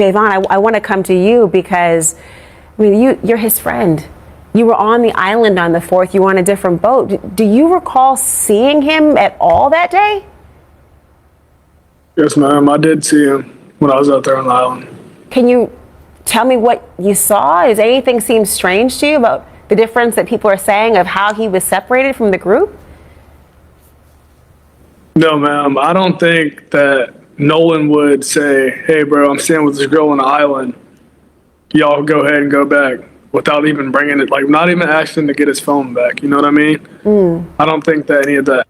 Javon, I want to come to you because, I mean, you're his friend. You were on the island on the 4th. You were on a different boat. Do you recall seeing him at all that day? Yes, ma'am. I did see him when I was out there on the island. Can you tell me what you saw? Does anything seem strange to you about the difference that people are saying of how he was separated from the group? No, ma'am. I don't think that Nolan would say, hey, bro, I'm staying with this girl on the island. Y'all go ahead and go back without even bringing it, like not even asking to get his phone back. You know what I mean? I don't think that any of that.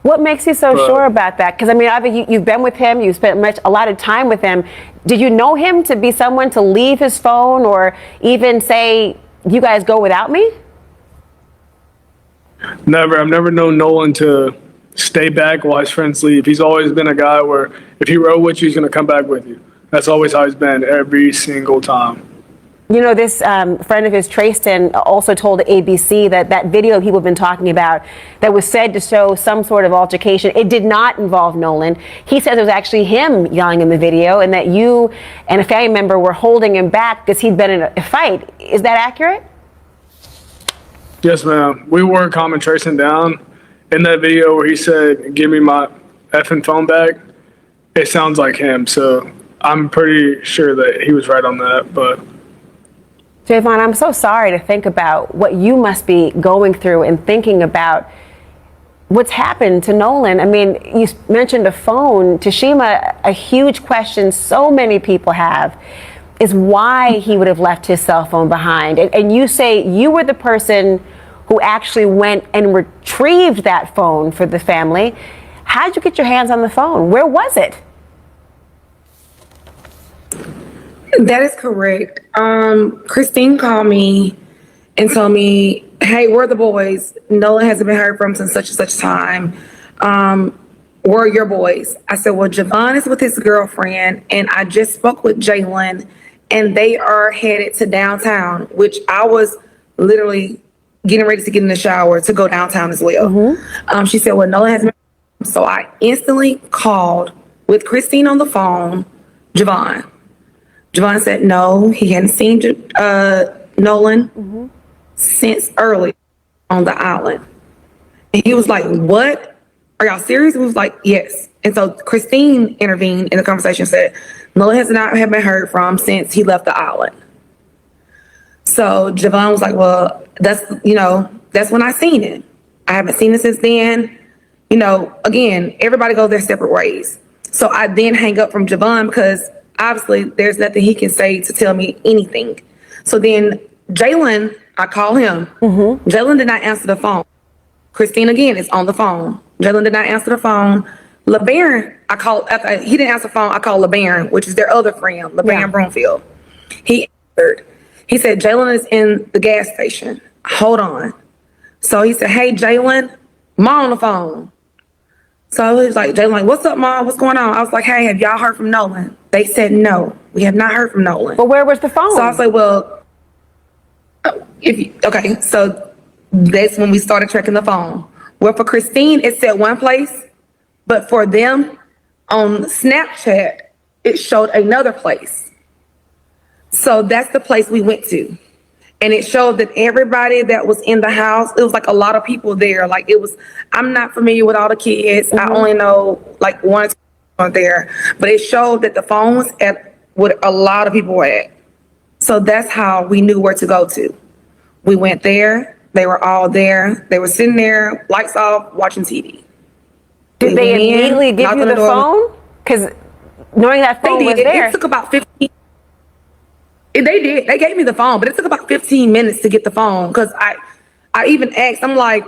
What makes you so sure about that? Because, I mean, you've been with him. You spent a lot of time with him. Did you know him to be someone to leave his phone or even say, you guys go without me? Never. I've never known Nolan to stay back while his friends leave. He's always been a guy where if he rode with you, he's going to come back with you. That's always how he's been every single time. You know, this friend of his, Trayston, also told ABC that video people have been talking about that was said to show some sort of altercation, it did not involve Nolan. He says it was actually him yelling in the video and that you and a family member were holding him back because he'd been in a fight. Is that accurate? Yes, ma'am. We were calming Trayston down. In that video where he said, give me my effing phone back, it sounds like him. So I'm pretty sure that he was right on that. But Javon, I'm so sorry to think about what you must be going through and thinking about what's happened to Nolan. I mean, you mentioned a phone. Tashima, a huge question so many people have is why he would have left his cell phone behind. And you say you were the person who actually went and retrieved that phone for the family. How'd you get your hands on the phone? Where was it? That is correct. Christine called me and told me, hey, where are the boys? Nolan hasn't been heard from since such and such time. Where are your boys? I said, well, Javon is with his girlfriend, and I just spoke with Jalen, and they are headed to downtown, which I was literally getting ready to get in the shower to go downtown as well. She said, well, Nolan hasn't been. So I instantly called with Christine on the phone, Javon. Javon said no, he hadn't seen Nolan since early on the island. And he was like, what? Are y'all serious? He was like, yes. And so Christine intervened in the conversation, said, Nolan has not been heard from since he left the island. So Javon was like, well, that's when I seen it. I haven't seen it since then. You know, again, everybody goes their separate ways. So I then hang up from Javon because obviously there's nothing he can say to tell me anything. So then Jalen, I call him. Jalen did not answer the phone. Christine again is on the phone. Jalen did not answer the phone. LeBaron, I called, he didn't answer the phone. I called LeBaron, which is their other friend, LeBaron Broomfield. He answered. He said, Jalen is in the gas station. Hold on. So he said, hey, Jalen, Mom on the phone. So he was like, Jalen, like, what's up, Mom? What's going on? I was like, hey, have y'all heard from Nolan? They said, no, we have not heard from Nolan. But where was the phone? So I was like, well, okay. So that's when we started tracking the phone. Well, for Christine, it said one place, but for them on Snapchat, it showed another place. So that's the place we went to. And it showed that everybody that was in the house, it was like a lot of people there. Like it was, I'm not familiar with all the kids. I only know like one or two there, but it showed that the phone was at what a lot of people were at. So that's how we knew where to go to. We went there. They were all there. They were sitting there, lights off, watching TV. Did they immediately give you the phone? Because knowing that phone was there. It took about 15. They did. They gave me the phone, but it took about 15 minutes to get the phone. Because I even asked, I'm like,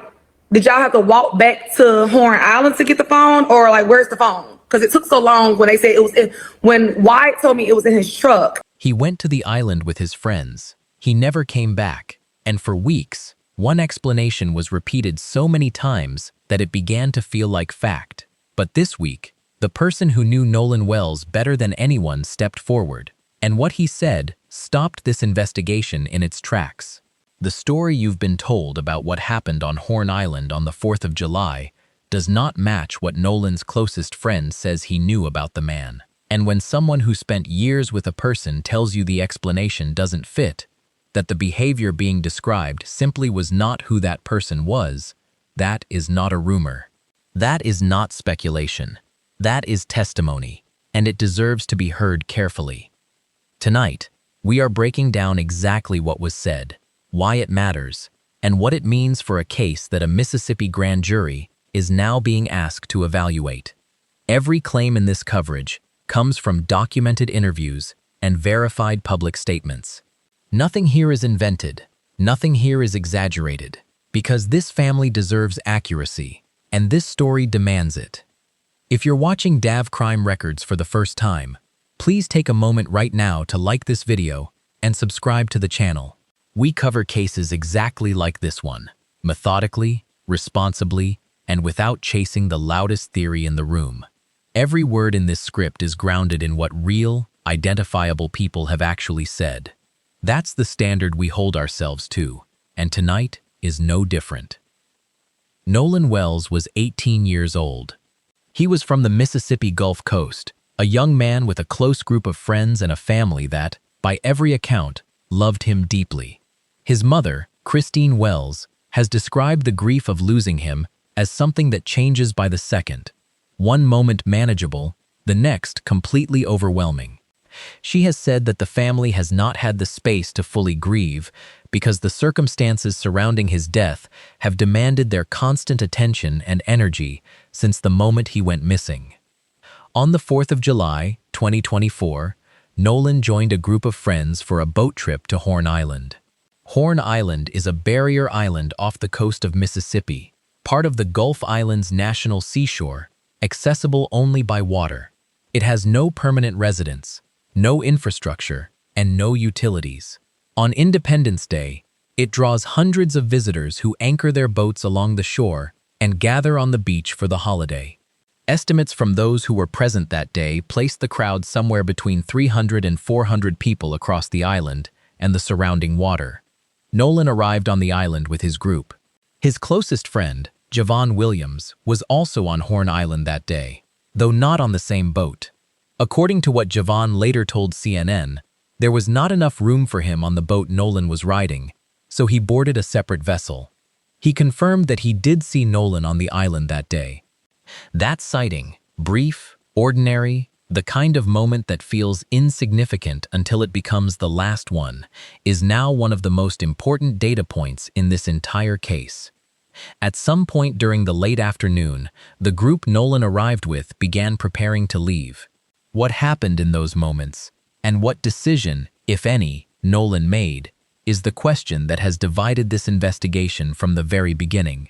did y'all have to walk back to Horn Island to get the phone? Or like, where's the phone? Because it took so long when they said it was when Wyatt told me it was in his truck. He went to the island with his friends. He never came back. And for weeks, one explanation was repeated so many times that it began to feel like fact. But this week, the person who knew Nolan Wells better than anyone stepped forward. And what he said stopped this investigation in its tracks. The story you've been told about what happened on Horn Island on the 4th of July does not match what Nolan's closest friend says he knew about the man. And when someone who spent years with a person tells you the explanation doesn't fit, that the behavior being described simply was not who that person was, that is not a rumor. That is not speculation. That is testimony, and it deserves to be heard carefully. Tonight, we are breaking down exactly what was said, why it matters, and what it means for a case that a Mississippi grand jury is now being asked to evaluate. Every claim in this coverage comes from documented interviews and verified public statements. Nothing here is invented, nothing here is exaggerated, because this family deserves accuracy, and this story demands it. If you're watching DAV Crime Records for the first time, please take a moment right now to like this video and subscribe to the channel. We cover cases exactly like this one, methodically, responsibly, and without chasing the loudest theory in the room. Every word in this script is grounded in what real, identifiable people have actually said. That's the standard we hold ourselves to, and tonight is no different. Nolan Wells was 18 years old. He was from the Mississippi Gulf Coast, a young man with a close group of friends and a family that, by every account, loved him deeply. His mother, Christine Wells, has described the grief of losing him as something that changes by the second. One moment manageable, the next completely overwhelming. She has said that the family has not had the space to fully grieve because the circumstances surrounding his death have demanded their constant attention and energy since the moment he went missing. On the 4th of July, 2024, Nolan joined a group of friends for a boat trip to Horn Island. Horn Island is a barrier island off the coast of Mississippi, part of the Gulf Islands National Seashore, accessible only by water. It has no permanent residents, no infrastructure, and no utilities. On Independence Day, it draws hundreds of visitors who anchor their boats along the shore and gather on the beach for the holiday. Estimates from those who were present that day placed the crowd somewhere between 300 and 400 people across the island and the surrounding water. Nolan arrived on the island with his group. His closest friend, Javon Williams, was also on Horn Island that day, though not on the same boat. According to what Javon later told CNN, there was not enough room for him on the boat Nolan was riding, so he boarded a separate vessel. He confirmed that he did see Nolan on the island that day. That sighting, brief, ordinary, the kind of moment that feels insignificant until it becomes the last one, is now one of the most important data points in this entire case. At some point during the late afternoon, the group Nolan arrived with began preparing to leave. What happened in those moments, and what decision, if any, Nolan made, is the question that has divided this investigation from the very beginning.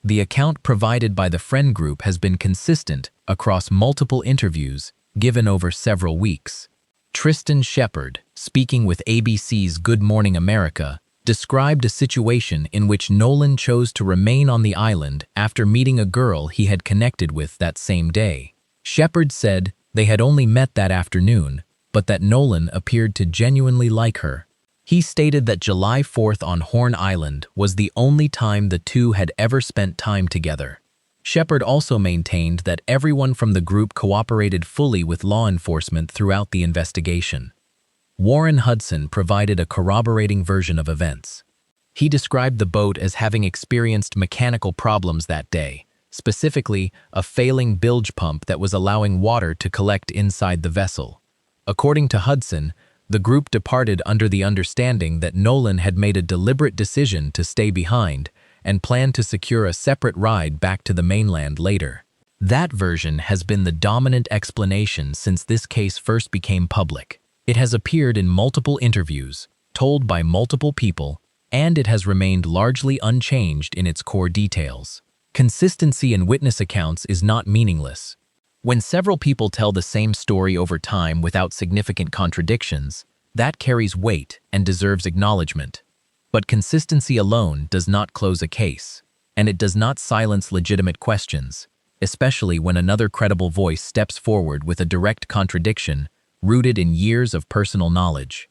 The account provided by the friend group has been consistent across multiple interviews given over several weeks. Tristan Shepard, speaking with ABC's Good Morning America, described a situation in which Nolan chose to remain on the island after meeting a girl he had connected with that same day. Shepard said they had only met that afternoon, but that Nolan appeared to genuinely like her. He stated that July 4th on Horn Island was the only time the two had ever spent time together. Shepard also maintained that everyone from the group cooperated fully with law enforcement throughout the investigation. Warren Hudson provided a corroborating version of events. He described the boat as having experienced mechanical problems that day, specifically a failing bilge pump that was allowing water to collect inside the vessel. According to Hudson, the group departed under the understanding that Nolan had made a deliberate decision to stay behind and planned to secure a separate ride back to the mainland later. That version has been the dominant explanation since this case first became public. It has appeared in multiple interviews, told by multiple people, and it has remained largely unchanged in its core details. Consistency in witness accounts is not meaningless. When several people tell the same story over time without significant contradictions, that carries weight and deserves acknowledgement. But consistency alone does not close a case, and it does not silence legitimate questions, especially when another credible voice steps forward with a direct contradiction rooted in years of personal knowledge.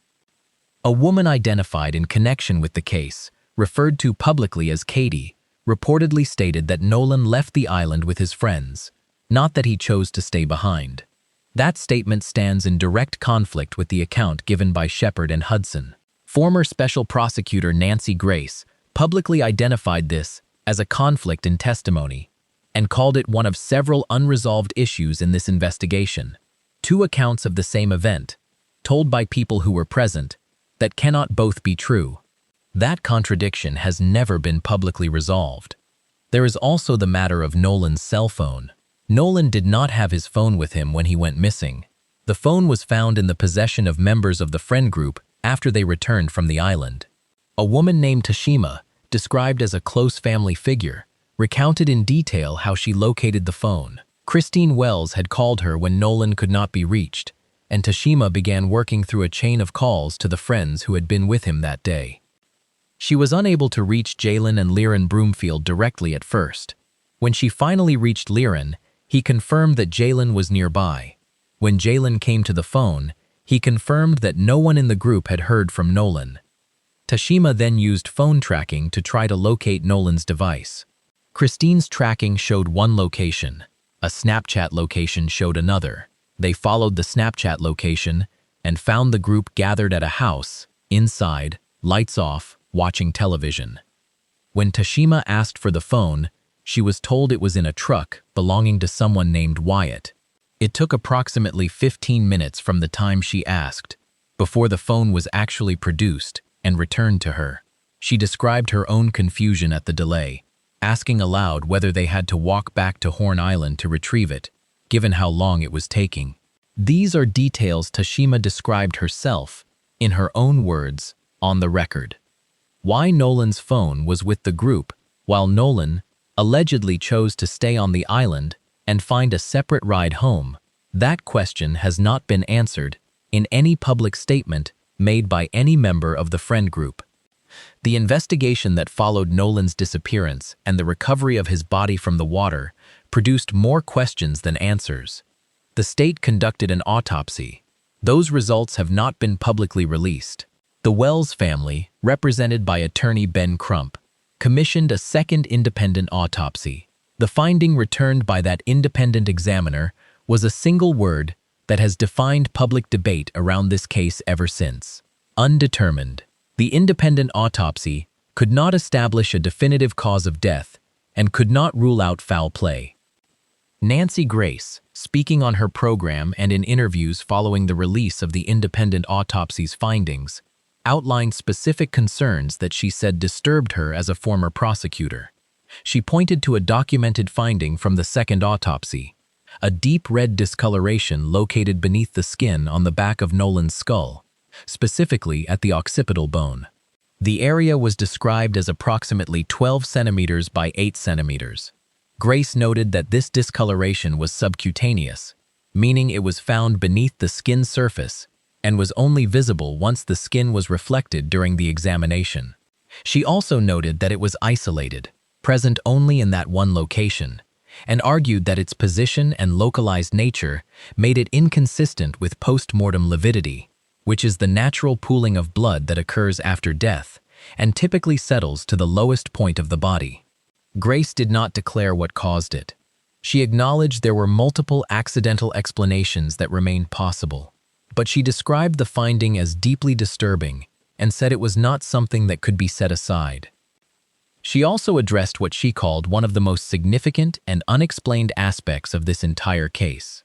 A woman identified in connection with the case, referred to publicly as Katie, reportedly stated that Nolan left the island with his friends, not that he chose to stay behind. That statement stands in direct conflict with the account given by Shepard and Hudson. Former Special Prosecutor Nancy Grace publicly identified this as a conflict in testimony and called it one of several unresolved issues in this investigation. Two accounts of the same event, told by people who were present, that cannot both be true. That contradiction has never been publicly resolved. There is also the matter of Nolan's cell phone. Nolan did not have his phone with him when he went missing. The phone was found in the possession of members of the friend group after they returned from the island. A woman named Tashima, described as a close family figure, recounted in detail how she located the phone. Christine Wells had called her when Nolan could not be reached, and Tashima began working through a chain of calls to the friends who had been with him that day. She was unable to reach Jalen and Liren Broomfield directly at first. When she finally reached Liren, he confirmed that Jalen was nearby. When Jalen came to the phone, he confirmed that no one in the group had heard from Nolan. Tashima then used phone tracking to try to locate Nolan's device. Christine's tracking showed one location. A Snapchat location showed another. They followed the Snapchat location and found the group gathered at a house, inside, lights off, watching television. When Tashima asked for the phone, she was told it was in a truck belonging to someone named Wyatt. It took approximately 15 minutes from the time she asked before the phone was actually produced and returned to her. She described her own confusion at the delay, asking aloud whether they had to walk back to Horn Island to retrieve it, given how long it was taking. These are details Tashima described herself, in her own words, on the record. Why Nolan's phone was with the group, while Nolan allegedly chose to stay on the island and find a separate ride home, that question has not been answered in any public statement made by any member of the friend group. The investigation that followed Nolan's disappearance and the recovery of his body from the water produced more questions than answers. The state conducted an autopsy. Those results have not been publicly released. The Wells family, represented by attorney Ben Crump, commissioned a second independent autopsy. The finding returned by that independent examiner was a single word that has defined public debate around this case ever since: undetermined. The independent autopsy could not establish a definitive cause of death and could not rule out foul play. Nancy Grace, speaking on her program and in interviews following the release of the independent autopsy's findings, outlined specific concerns that she said disturbed her as a former prosecutor. She pointed to a documented finding from the second autopsy: a deep red discoloration located beneath the skin on the back of Nolan's skull, specifically at the occipital bone. The area was described as approximately 12 centimeters by 8 centimeters. Grace noted that this discoloration was subcutaneous, meaning it was found beneath the skin surface and was only visible once the skin was reflected during the examination. She also noted that it was isolated, present only in that one location, and argued that its position and localized nature made it inconsistent with post-mortem lividity, which is the natural pooling of blood that occurs after death and typically settles to the lowest point of the body. Grace did not declare what caused it. She acknowledged there were multiple accidental explanations that remained possible, but she described the finding as deeply disturbing and said it was not something that could be set aside. She also addressed what she called one of the most significant and unexplained aspects of this entire case.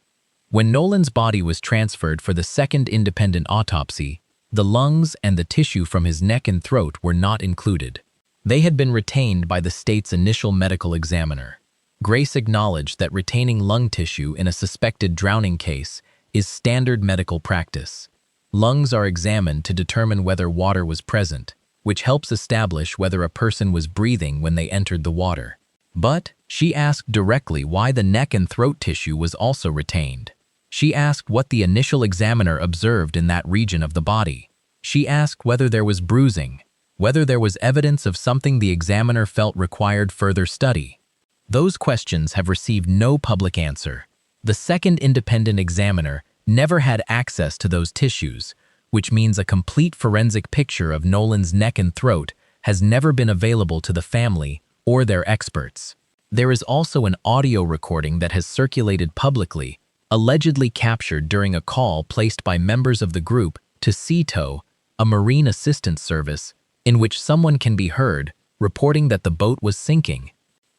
When Nolan's body was transferred for the second independent autopsy, the lungs and the tissue from his neck and throat were not included. They had been retained by the state's initial medical examiner. Grace acknowledged that retaining lung tissue in a suspected drowning case is standard medical practice. Lungs are examined to determine whether water was present, which helps establish whether a person was breathing when they entered the water. But she asked directly why the neck and throat tissue was also retained. She asked what the initial examiner observed in that region of the body. She asked whether there was bruising, whether there was evidence of something the examiner felt required further study. Those questions have received no public answer. The second independent examiner never had access to those tissues, which means a complete forensic picture of Nolan's neck and throat has never been available to the family or their experts. There is also an audio recording that has circulated publicly, allegedly captured during a call placed by members of the group to SeaTow, a marine assistance service, in which someone can be heard reporting that the boat was sinking.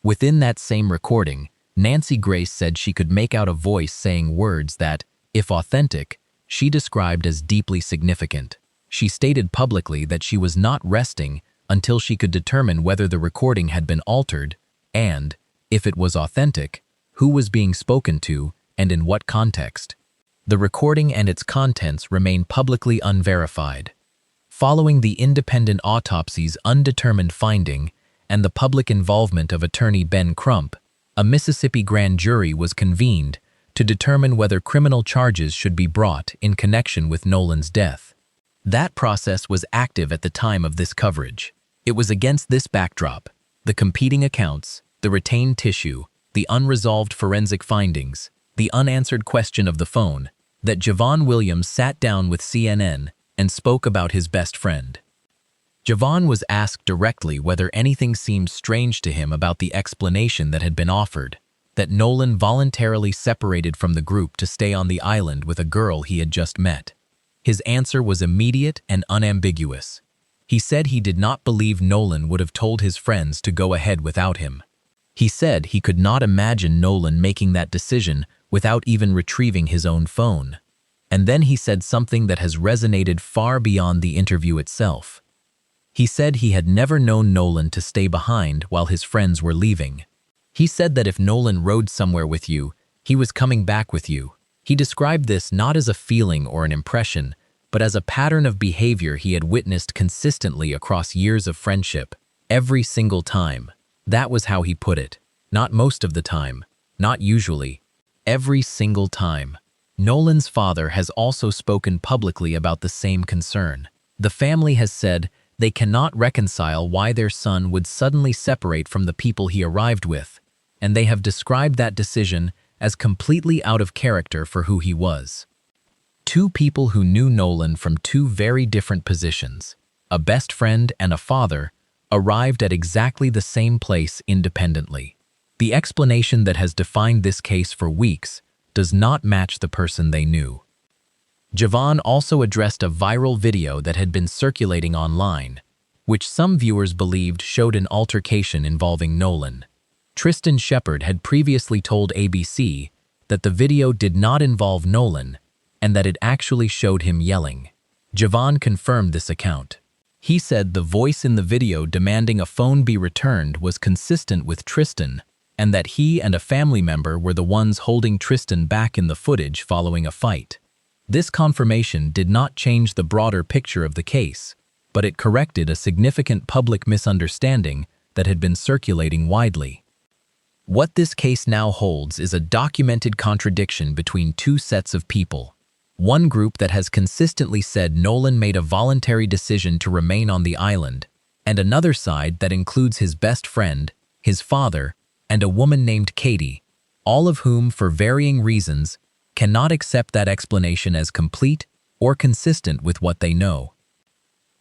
Within that same recording, Nancy Grace said she could make out a voice saying words that, if authentic, she described as deeply significant. She stated publicly that she was not resting until she could determine whether the recording had been altered and, if it was authentic, who was being spoken to and in what context. The recording and its contents remain publicly unverified. Following the independent autopsy's undetermined finding and the public involvement of attorney Ben Crump, a Mississippi grand jury was convened to determine whether criminal charges should be brought in connection with Nolan's death. That process was active at the time of this coverage. It was against this backdrop, the competing accounts, the retained tissue, the unresolved forensic findings, the unanswered question of the phone, that Javon Williams sat down with CNN and spoke about his best friend. Javon was asked directly whether anything seemed strange to him about the explanation that had been offered, that Nolan voluntarily separated from the group to stay on the island with a girl he had just met. His answer was immediate and unambiguous. He said he did not believe Nolan would have told his friends to go ahead without him. He said he could not imagine Nolan making that decision without even retrieving his own phone. And then he said something that has resonated far beyond the interview itself. He said he had never known Nolan to stay behind while his friends were leaving. He said that if Nolan rode somewhere with you, he was coming back with you. He described this not as a feeling or an impression, but as a pattern of behavior he had witnessed consistently across years of friendship, every single time. That was how he put it. Not most of the time, not usually, every single time. Nolan's father has also spoken publicly about the same concern. The family has said they cannot reconcile why their son would suddenly separate from the people he arrived with, and they have described that decision as completely out of character for who he was. Two people who knew Nolan from two very different positions, a best friend and a father, arrived at exactly the same place independently. The explanation that has defined this case for weeks does not match the person they knew. Javon also addressed a viral video that had been circulating online, which some viewers believed showed an altercation involving Nolan. Tristan Shepard had previously told ABC that the video did not involve Nolan and that it actually showed him yelling. Javon confirmed this account. He said the voice in the video demanding a phone be returned was consistent with Tristan and that he and a family member were the ones holding Tristan back in the footage following a fight. This confirmation did not change the broader picture of the case, but it corrected a significant public misunderstanding that had been circulating widely. What this case now holds is a documented contradiction between two sets of people. One group that has consistently said Nolan made a voluntary decision to remain on the island, and another side that includes his best friend, his father, and a woman named Katie, all of whom, for varying reasons, cannot accept that explanation as complete or consistent with what they know.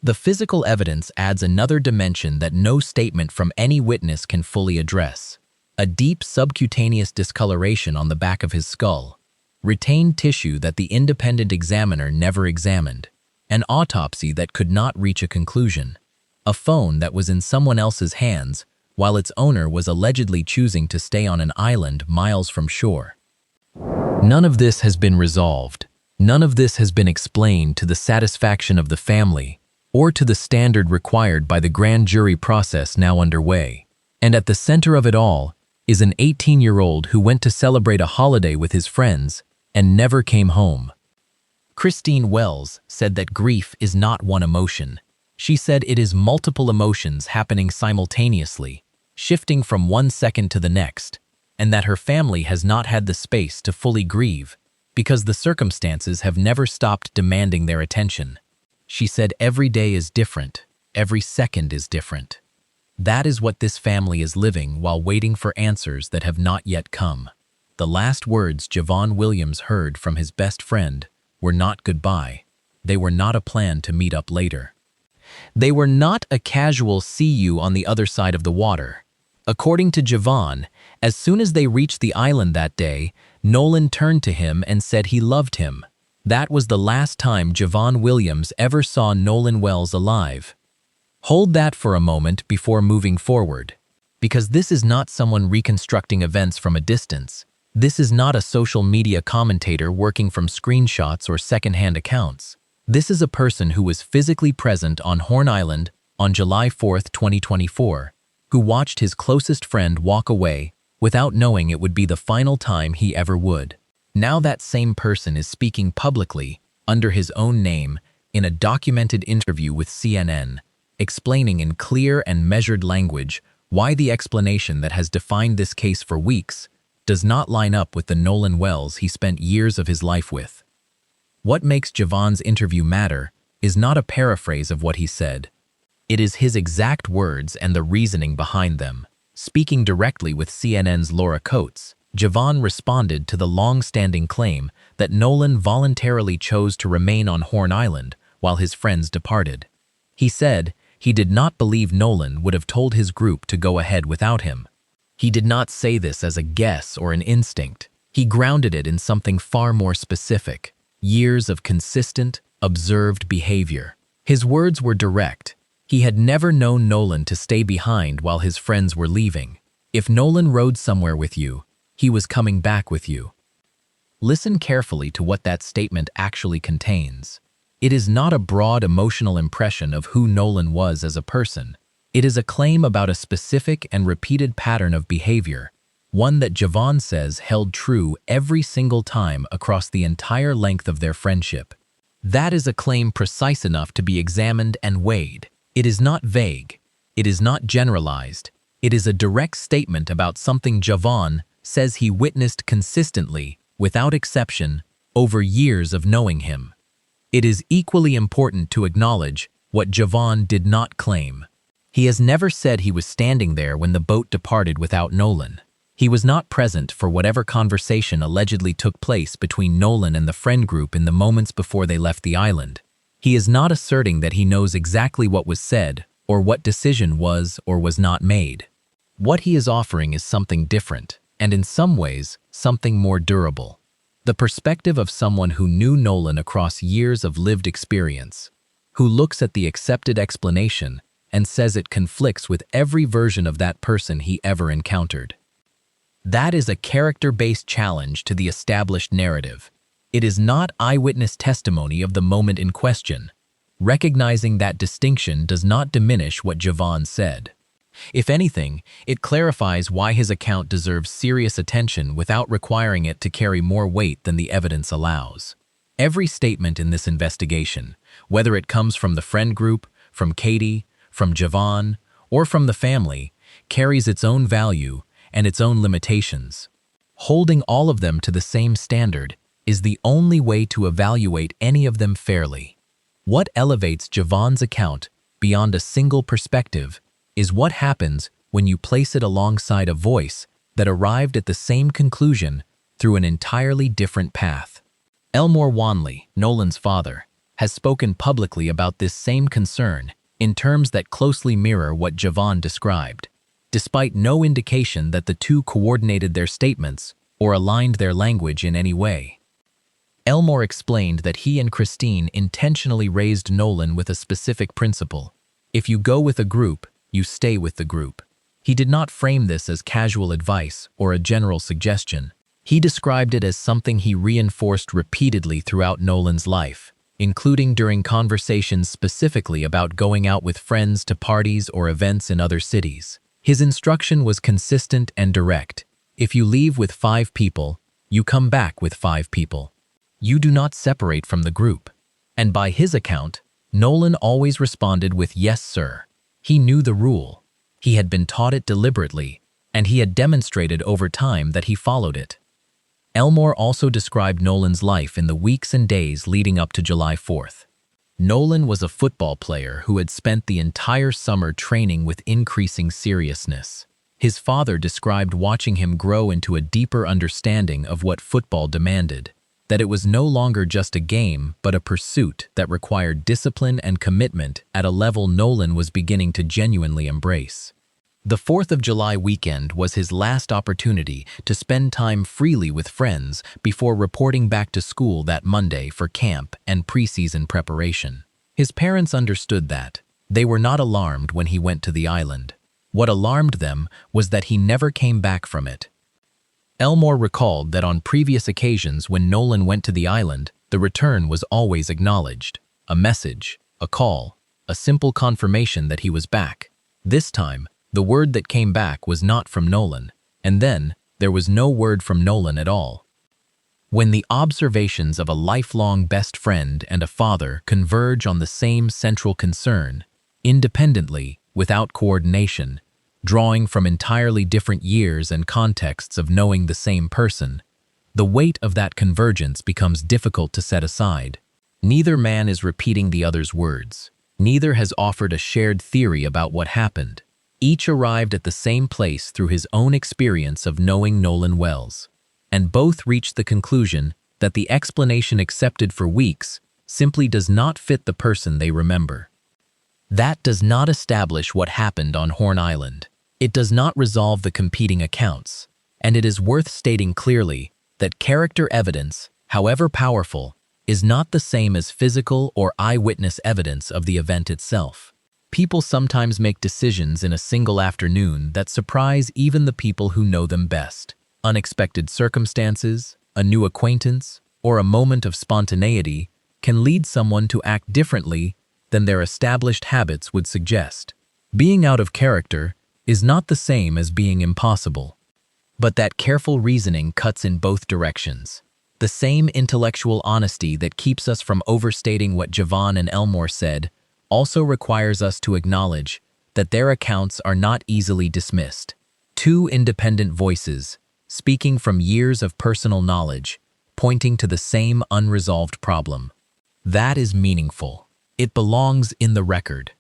The physical evidence adds another dimension that no statement from any witness can fully address. A deep subcutaneous discoloration on the back of his skull, retained tissue that the independent examiner never examined, an autopsy that could not reach a conclusion, a phone that was in someone else's hands while its owner was allegedly choosing to stay on an island miles from shore. None of this has been resolved. None of this has been explained to the satisfaction of the family or to the standard required by the grand jury process now underway. And at the center of it all is an 18-year-old who went to celebrate a holiday with his friends and never came home. Christine Wells said that grief is not one emotion. She said it is multiple emotions happening simultaneously, shifting from one second to the next, and that her family has not had the space to fully grieve because the circumstances have never stopped demanding their attention. She said every day is different, every second is different. That is what this family is living while waiting for answers that have not yet come. The last words Javon Williams heard from his best friend were not goodbye. They were not a plan to meet up later. They were not a casual see you on the other side of the water. According to Javon, as soon as they reached the island that day, Nolan turned to him and said he loved him. That was the last time Javon Williams ever saw Nolan Wells alive. Hold that for a moment before moving forward, because this is not someone reconstructing events from a distance. This is not a social media commentator working from screenshots or secondhand accounts. This is a person who was physically present on Horn Island on July 4th, 2024, who watched his closest friend walk away without knowing it would be the final time he ever would. Now that same person is speaking publicly, under his own name, in a documented interview with CNN, explaining in clear and measured language why the explanation that has defined this case for weeks does not line up with the Nolan Wells he spent years of his life with. What makes Javon's interview matter is not a paraphrase of what he said. It is his exact words and the reasoning behind them. Speaking directly with CNN's Laura Coates, Javon responded to the long-standing claim that Nolan voluntarily chose to remain on Horn Island while his friends departed. He said he did not believe Nolan would have told his group to go ahead without him. He did not say this as a guess or an instinct. He grounded it in something far more specific: years of consistent, observed behavior. His words were direct. He had never known Nolan to stay behind while his friends were leaving. If Nolan rode somewhere with you, he was coming back with you. Listen carefully to what that statement actually contains. It is not a broad emotional impression of who Nolan was as a person. It is a claim about a specific and repeated pattern of behavior, one that Javon says held true every single time across the entire length of their friendship. That is a claim precise enough to be examined and weighed. It is not vague. It is not generalized. It is a direct statement about something Javon says he witnessed consistently, without exception, over years of knowing him. It is equally important to acknowledge what Javon did not claim. He has never said he was standing there when the boat departed without Nolan. He was not present for whatever conversation allegedly took place between Nolan and the friend group in the moments before they left the island. He is not asserting that he knows exactly what was said or what decision was or was not made. What he is offering is something different, and in some ways, something more durable. The perspective of someone who knew Nolan across years of lived experience, who looks at the accepted explanation and says it conflicts with every version of that person he ever encountered. That is a character-based challenge to the established narrative. It is not eyewitness testimony of the moment in question. Recognizing that distinction does not diminish what Javon said. If anything, it clarifies why his account deserves serious attention without requiring it to carry more weight than the evidence allows. Every statement in this investigation, whether it comes from the friend group, from Katie, from Javon, or from the family, carries its own value and its own limitations. Holding all of them to the same standard is the only way to evaluate any of them fairly. What elevates Javon's account beyond a single perspective is what happens when you place it alongside a voice that arrived at the same conclusion through an entirely different path. Elmore Wanley, Nolan's father, has spoken publicly about this same concern in terms that closely mirror what Javon described, despite no indication that the two coordinated their statements or aligned their language in any way. Elmore explained that he and Christine intentionally raised Nolan with a specific principle: if you go with a group, you stay with the group. He did not frame this as casual advice or a general suggestion. He described it as something he reinforced repeatedly throughout Nolan's life, including during conversations specifically about going out with friends to parties or events in other cities. His instruction was consistent and direct. If you leave with 5 people, you come back with 5 people. You do not separate from the group. And by his account, Nolan always responded with "yes, sir." He knew the rule. He had been taught it deliberately, and he had demonstrated over time that he followed it. Elmore also described Nolan's life in the weeks and days leading up to July 4th. Nolan was a football player who had spent the entire summer training with increasing seriousness. His father described watching him grow into a deeper understanding of what football demanded, that it was no longer just a game but a pursuit that required discipline and commitment at a level Nolan was beginning to genuinely embrace. The 4th of July weekend was his last opportunity to spend time freely with friends before reporting back to school that Monday for camp and preseason preparation. His parents understood that. They were not alarmed when he went to the island. What alarmed them was that he never came back from it. Elmore recalled that on previous occasions when Nolan went to the island, the return was always acknowledged. A message, a call, a simple confirmation that he was back. This time, the word that came back was not from Nolan, and then there was no word from Nolan at all. When the observations of a lifelong best friend and a father converge on the same central concern, independently, without coordination, drawing from entirely different years and contexts of knowing the same person, the weight of that convergence becomes difficult to set aside. Neither man is repeating the other's words. Neither has offered a shared theory about what happened. Each arrived at the same place through his own experience of knowing Nolan Wells, and both reached the conclusion that the explanation accepted for weeks simply does not fit the person they remember. That does not establish what happened on Horn Island. It does not resolve the competing accounts, and it is worth stating clearly that character evidence, however powerful, is not the same as physical or eyewitness evidence of the event itself. People sometimes make decisions in a single afternoon that surprise even the people who know them best. Unexpected circumstances, a new acquaintance, or a moment of spontaneity can lead someone to act differently than their established habits would suggest. Being out of character is not the same as being impossible. But that careful reasoning cuts in both directions. The same intellectual honesty that keeps us from overstating what Javon and Elmore said also requires us to acknowledge that their accounts are not easily dismissed. Two independent voices, speaking from years of personal knowledge, pointing to the same unresolved problem. That is meaningful. It belongs in the record.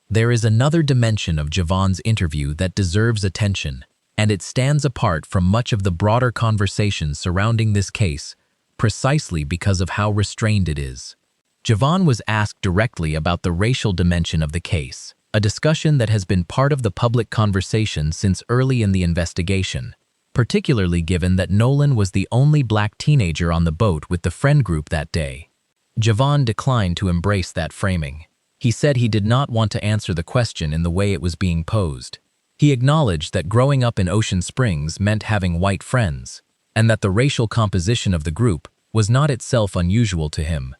There is another dimension of Javon's interview that deserves attention, and it stands apart from much of the broader conversation surrounding this case precisely because of how restrained it is. Javon was asked directly about the racial dimension of the case, a discussion that has been part of the public conversation since early in the investigation, particularly given that Nolan was the only black teenager on the boat with the friend group that day. Javon declined to embrace that framing. He said he did not want to answer the question in the way it was being posed. He acknowledged that growing up in Ocean Springs meant having white friends, and that the racial composition of the group was not itself unusual to him.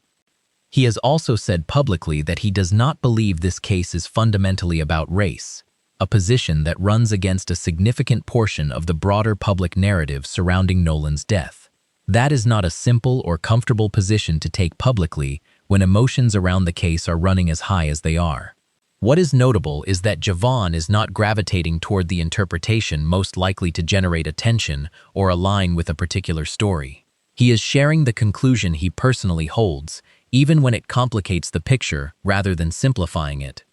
He has also said publicly that he does not believe this case is fundamentally about race, a position that runs against a significant portion of the broader public narrative surrounding Nolan's death. That is not a simple or comfortable position to take publicly when emotions around the case are running as high as they are. What is notable is that Javon is not gravitating toward the interpretation most likely to generate attention or align with a particular story. He is sharing the conclusion he personally holds, even when it complicates the picture rather than simplifying it.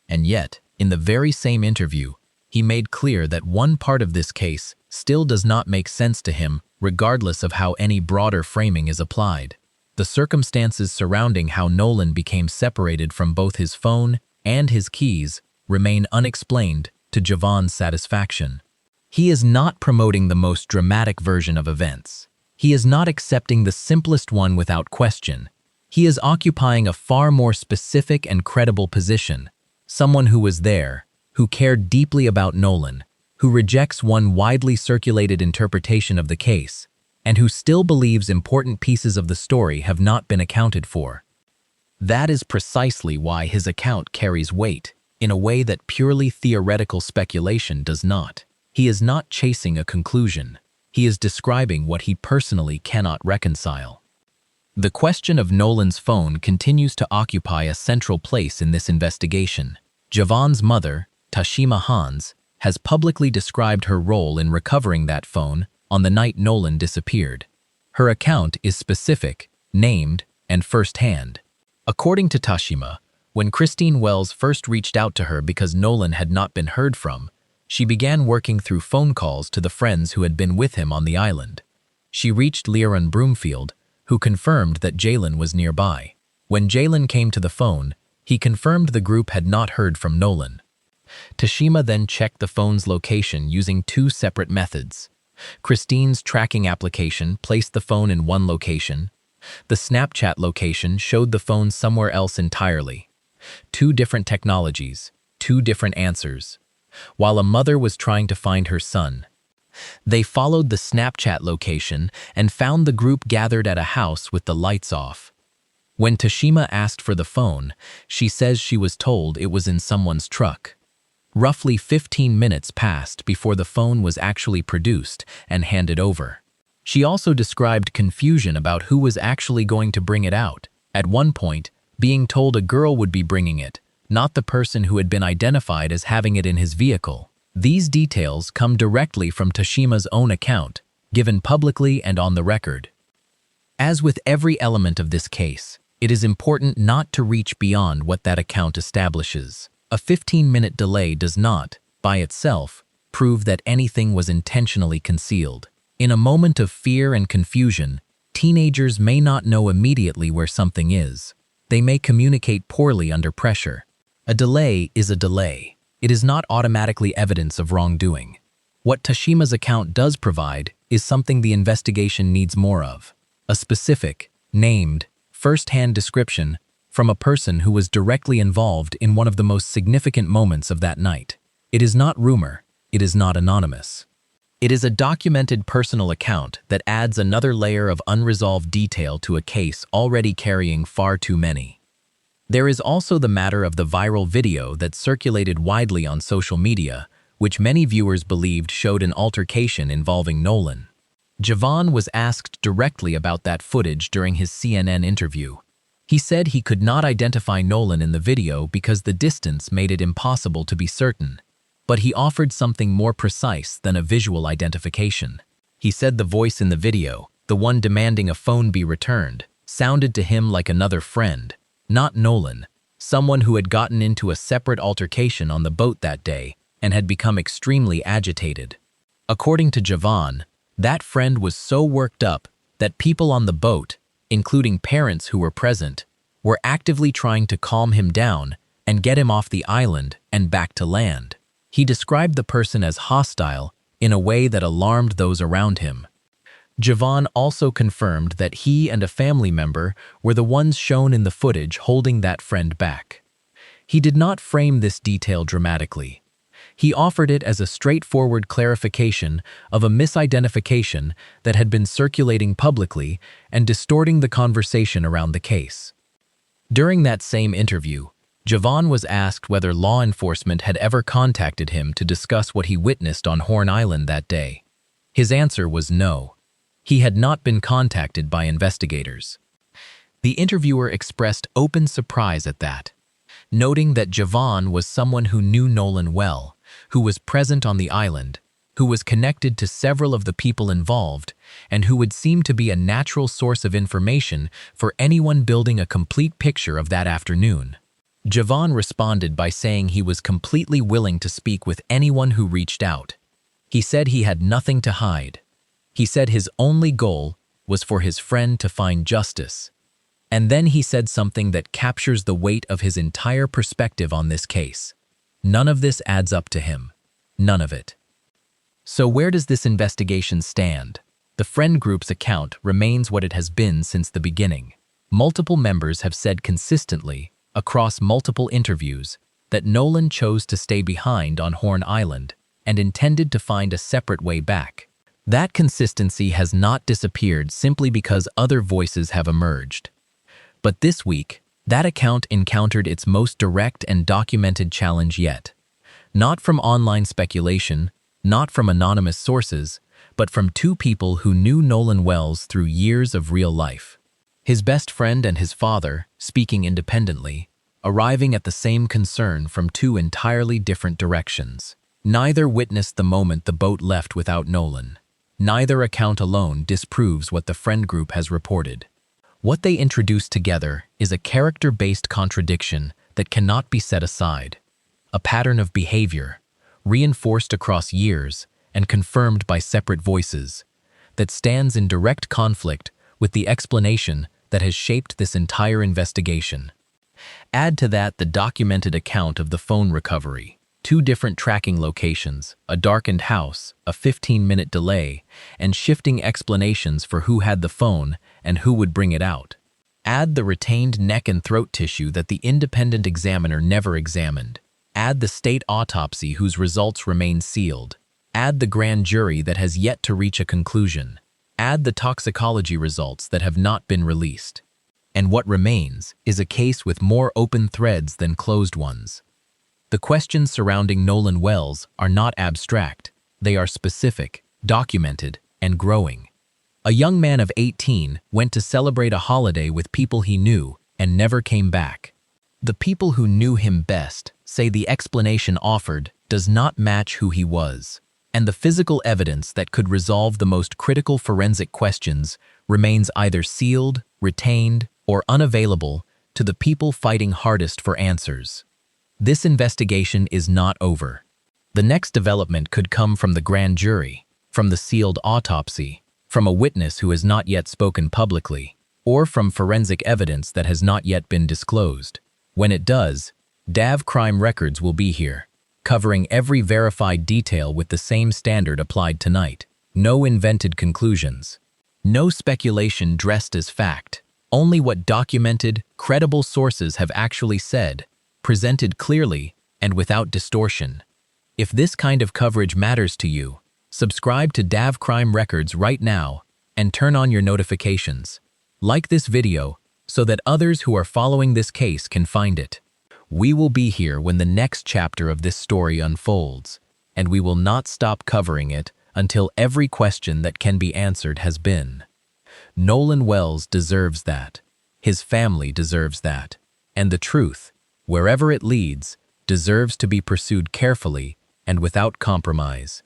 And yet, in the very same interview, he made clear that one part of this case still does not make sense to him regardless of how any broader framing is applied. The circumstances surrounding how Nolan became separated from both his phone and his keys remain unexplained to Javon's satisfaction. He is not promoting the most dramatic version of events. He is not accepting the simplest one without question. He is occupying a far more specific and credible position, someone who was there, who cared deeply about Nolan, who rejects one widely circulated interpretation of the case, and who still believes important pieces of the story have not been accounted for. That is precisely why his account carries weight, in a way that purely theoretical speculation does not. He is not chasing a conclusion. He is describing what he personally cannot reconcile. The question of Nolan's phone continues to occupy a central place in this investigation. Javon's mother, Tashima Hans, has publicly described her role in recovering that phone on the night Nolan disappeared. Her account is specific, named, and firsthand. According to Tashima, when Christine Wells first reached out to her because Nolan had not been heard from, she began working through phone calls to the friends who had been with him on the island. She reached Leon Broomfield, who confirmed that Jalen was nearby. When Jalen came to the phone, he confirmed the group had not heard from Nolan. Tashima then checked the phone's location using two separate methods. Christine's tracking application placed the phone in one location. The Snapchat location showed the phone somewhere else entirely. Two different technologies, two different answers. While a mother was trying to find her son, they followed the Snapchat location and found the group gathered at a house with the lights off. When Tashima asked for the phone, she says she was told it was in someone's truck. Roughly 15 minutes passed before the phone was actually produced and handed over. She also described confusion about who was actually going to bring it out, at one point being told a girl would be bringing it, not the person who had been identified as having it in his vehicle. These details come directly from Tashima's own account, given publicly and on the record. As with every element of this case, it is important not to reach beyond what that account establishes. A 15-minute delay does not, by itself, prove that anything was intentionally concealed. In a moment of fear and confusion, teenagers may not know immediately where something is. They may communicate poorly under pressure. A delay is a delay. It is not automatically evidence of wrongdoing. What Tashima's account does provide is something the investigation needs more of: a specific, named, first-hand description from a person who was directly involved in one of the most significant moments of that night. It is not rumor, it is not anonymous. It is a documented personal account that adds another layer of unresolved detail to a case already carrying far too many. There is also the matter of the viral video that circulated widely on social media, which many viewers believed showed an altercation involving Nolan. Javon was asked directly about that footage during his CNN interview. He said he could not identify Nolan in the video because the distance made it impossible to be certain, but he offered something more precise than a visual identification. He said the voice in the video, the one demanding a phone be returned, sounded to him like another friend, not Nolan, someone who had gotten into a separate altercation on the boat that day and had become extremely agitated. According to Javon, that friend was so worked up that people on the boat, including parents who were present, were actively trying to calm him down and get him off the island and back to land. He described the person as hostile in a way that alarmed those around him. Javon also confirmed that he and a family member were the ones shown in the footage holding that friend back. He did not frame this detail dramatically. He offered it as a straightforward clarification of a misidentification that had been circulating publicly and distorting the conversation around the case. During that same interview, Javon was asked whether law enforcement had ever contacted him to discuss what he witnessed on Horn Island that day. His answer was no. He had not been contacted by investigators. The interviewer expressed open surprise at that, noting that Javon was someone who knew Nolan well, who was present on the island, who was connected to several of the people involved, and who would seem to be a natural source of information for anyone building a complete picture of that afternoon. Javon responded by saying he was completely willing to speak with anyone who reached out. He said he had nothing to hide. He said his only goal was for his friend to find justice. And then he said something that captures the weight of his entire perspective on this case. None of this adds up to him. None of it. So where does this investigation stand? The friend group's account remains what it has been since the beginning. Multiple members have said consistently, across multiple interviews, that Nolan chose to stay behind on Horn Island and intended to find a separate way back. That consistency has not disappeared simply because other voices have emerged. But this week, that account encountered its most direct and documented challenge yet. Not from online speculation, not from anonymous sources, but from two people who knew Nolan Wells through years of real life. His best friend and his father, speaking independently, arriving at the same concern from two entirely different directions. Neither witnessed the moment the boat left without Nolan. Neither account alone disproves what the friend group has reported. What they introduce together is a character-based contradiction that cannot be set aside, a pattern of behavior, reinforced across years and confirmed by separate voices, that stands in direct conflict with the explanation that has shaped this entire investigation. Add to that the documented account of the phone recovery, 2 different tracking locations, a darkened house, a 15-minute delay, and shifting explanations for who had the phone and who would bring it out. Add the retained neck and throat tissue that the independent examiner never examined. Add the state autopsy whose results remain sealed. Add the grand jury that has yet to reach a conclusion. Add the toxicology results that have not been released. And what remains is a case with more open threads than closed ones. The questions surrounding Nolan Wells are not abstract. They are specific, documented, and growing. A young man of 18 went to celebrate a holiday with people he knew and never came back. The people who knew him best say the explanation offered does not match who he was, and the physical evidence that could resolve the most critical forensic questions remains either sealed, retained, or unavailable to the people fighting hardest for answers. This investigation is not over. The next development could come from the grand jury, from the sealed autopsy, from a witness who has not yet spoken publicly, or from forensic evidence that has not yet been disclosed. When it does, DAV Crime Records will be here, covering every verified detail with the same standard applied tonight. No invented conclusions. No speculation dressed as fact. Only what documented, credible sources have actually said, presented clearly and without distortion. If this kind of coverage matters to you, subscribe to DAV Crime Records right now and turn on your notifications. Like this video so that others who are following this case can find it. We will be here when the next chapter of this story unfolds, and we will not stop covering it until every question that can be answered has been. Nolan Wells deserves that. His family deserves that. And the truth, wherever it leads, deserves to be pursued carefully and without compromise.